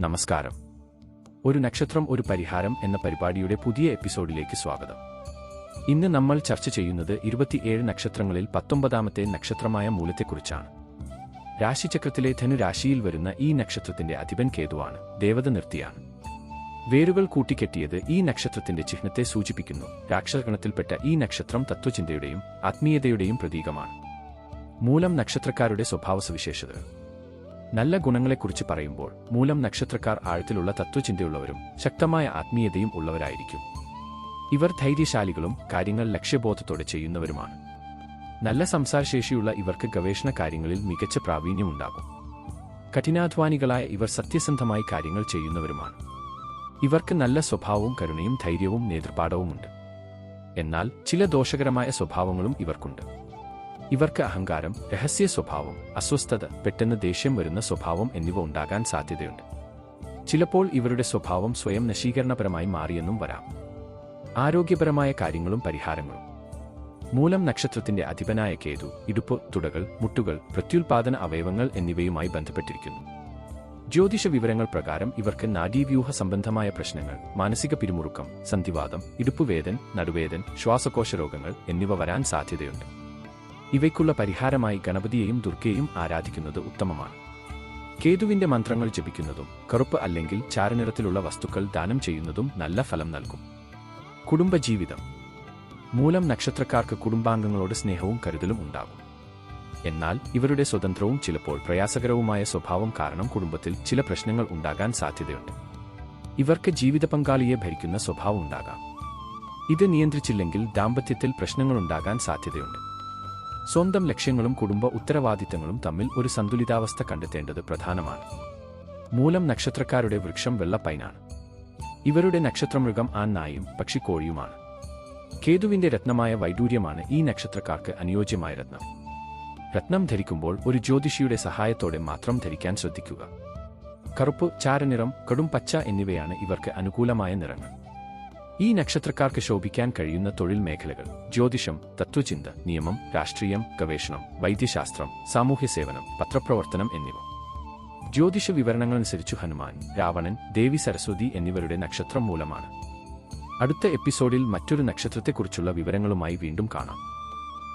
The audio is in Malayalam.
നമസ്കാരം. ഒരു നക്ഷത്രം ഒരു പരിഹാരം എന്ന പരിപാടിയുടെ പുതിയ എപ്പിസോഡിലേക്ക് സ്വാഗതം. ഇന്ന് നമ്മൾ ചർച്ച ചെയ്യുന്നത് 27 നക്ഷത്രങ്ങളിൽ 19ാമത്തെ നക്ഷത്രമായ മൂലത്തെക്കുറിച്ചാണ്. രാശിചക്രത്തിലെ ധനുരാശിയിൽ വരുന്ന ഈ നക്ഷത്രത്തിന്റെ അധിപൻ കേതുവാണ്, ദേവത നിർത്തിയാണ്. വേരുകൾ കൂട്ടിക്കെട്ടിയത് ഈ നക്ഷത്രത്തിന്റെ ചിഹ്നത്തെ സൂചിപ്പിക്കുന്നു. രാക്ഷസഗണത്തിൽപ്പെട്ട ഈ നക്ഷത്രം തത്വചിന്തയുടെയും ആത്മീയതയുടെയും പ്രതീകമാണ്. മൂലം നക്ഷത്രക്കാരുടെ സ്വഭാവസവിശേഷതകൾ. നല്ല ഗുണങ്ങളെക്കുറിച്ച് പറയുമ്പോൾ മൂലം നക്ഷത്രക്കാർ ആഴത്തിലുള്ള തത്വചിന്തയുള്ളവരും ശക്തമായ ആത്മീയതയും ഉള്ളവരായിരിക്കും. ഇവർ ധൈര്യശാലികളും കാര്യങ്ങൾ ലക്ഷ്യബോധത്തോടെ ചെയ്യുന്നവരുമാണ്. നല്ല സംസാരശേഷിയുള്ള ഇവർക്ക് ഗവേഷണ കാര്യങ്ങളിൽ മികച്ച പ്രാവീണ്യമുണ്ടാകും. കഠിനാധ്വാനികളായ ഇവർ സത്യസന്ധമായി കാര്യങ്ങൾ ചെയ്യുന്നവരുമാണ്. ഇവർക്ക് നല്ല സ്വഭാവവും കരുണയും ധൈര്യവും നേതൃപാടവുമുണ്ട്. എന്നാൽ ചില ദോഷകരമായ സ്വഭാവങ്ങളും ഇവർക്കുണ്ട്. ഇവർക്ക് അഹങ്കാരം, രഹസ്യ സ്വഭാവം, അസ്വസ്ഥത, പെട്ടെന്ന് ദേഷ്യം വരുന്ന സ്വഭാവം എന്നിവ ഉണ്ടാകാൻ സാധ്യതയുണ്ട്. ചിലപ്പോൾ ഇവരുടെ സ്വഭാവം സ്വയം നശീകരണപരമായി മാറിയെന്നും വരാം. ആരോഗ്യപരമായ കാര്യങ്ങളും പരിഹാരങ്ങളും. മൂലം നക്ഷത്രത്തിന്റെ അധിപനായ കേതു ഇടുപ്പ്, തുടകൾ, മുട്ടുകൾ, പ്രത്യുൽപാദന അവയവങ്ങൾ എന്നിവയുമായി ബന്ധപ്പെട്ടിരിക്കുന്നു. ജ്യോതിഷ വിവരങ്ങൾ പ്രകാരം ഇവർക്ക് നാഡീവ്യൂഹ സംബന്ധമായ പ്രശ്നങ്ങൾ, മാനസിക പിരിമുറുക്കം, സന്ധിവാതം, ഇടുപ്പുവേദൻ, നടുവേദൻ, ശ്വാസകോശ രോഗങ്ങൾ എന്നിവ വരാൻ സാധ്യതയുണ്ട്. ഇവയ്ക്കുള്ള പരിഹാരമായി ഗണപതിയെയും ദുർഗയെയും ആരാധിക്കുന്നത് ഉത്തമമാണ്. കേതുവിന്റെ മന്ത്രങ്ങൾ ജപിക്കുന്നതും കറുപ്പ് അല്ലെങ്കിൽ ചാരനിറത്തിലുള്ള വസ്തുക്കൾ ദാനം ചെയ്യുന്നതും നല്ല ഫലം നൽകും. കുടുംബജീവിതം. മൂലം നക്ഷത്രക്കാർക്ക് കുടുംബാംഗങ്ങളോട് സ്നേഹവും കരുതലും ഉണ്ടാകും. എന്നാൽ ഇവരുടെ സ്വതന്ത്രവും ചിലപ്പോൾ പ്രയാസകരവുമായ സ്വഭാവം കാരണം കുടുംബത്തിൽ ചില പ്രശ്നങ്ങൾ ഉണ്ടാകാൻ സാധ്യതയുണ്ട്. ഇവർക്ക് ജീവിത പങ്കാളിയെ ഭരിക്കുന്ന സ്വഭാവം ഉണ്ടാകാം. ഇത് നിയന്ത്രിച്ചില്ലെങ്കിൽ ദാമ്പത്യത്തിൽ പ്രശ്നങ്ങളുണ്ടാകാൻ സാധ്യതയുണ്ട്. സ്വന്തം ലക്ഷ്യങ്ങളും കുടുംബ ഉത്തരവാദിത്തങ്ങളും തമ്മിൽ ഒരു സന്തുലിതാവസ്ഥ കണ്ടെത്തേണ്ടത് പ്രധാനമാണ്. മൂലം നക്ഷത്രക്കാരുടെ വൃക്ഷം വെള്ള പൈനാണ്. ഇവരുടെ നക്ഷത്രമൃഗം ആൺ നായും പക്ഷിക്കോഴിയുമാണ്. കേതുവിന്റെ രത്നമായ വൈഡൂര്യമാണ് ഈ നക്ഷത്രക്കാർക്ക് അനുയോജ്യമായ രത്നം. രത്നം ധരിക്കുമ്പോൾ ഒരു ജ്യോതിഷിയുടെ സഹായത്തോടെ മാത്രം ധരിക്കാൻ ശ്രദ്ധിക്കുക. കറുപ്പ്, ചാരനിറം, കടും പച്ച എന്നിവയാണ് ഇവർക്ക് അനുകൂലമായ നിറങ്ങൾ. ഈ നക്ഷത്രക്കാർക്ക് ശോഭിക്കാൻ കഴിയുന്ന തൊഴിൽ മേഖലകൾ: ജ്യോതിഷം, തത്വചിന്ത, നിയമം, രാഷ്ട്രീയം, ഗവേഷണം, വൈദ്യശാസ്ത്രം, സാമൂഹ്യ സേവനം, പത്രപ്രവർത്തനം എന്നിവ. ജ്യോതിഷ വിവരണങ്ങളനുസരിച്ചു ഹനുമാൻ, രാവണൻ, ദേവി സരസ്വതി എന്നിവരുടെ നക്ഷത്രം മൂലമാണ്. അടുത്ത എപ്പിസോഡിൽ മറ്റൊരു നക്ഷത്രത്തെക്കുറിച്ചുള്ള വിവരങ്ങളുമായി വീണ്ടും കാണാം.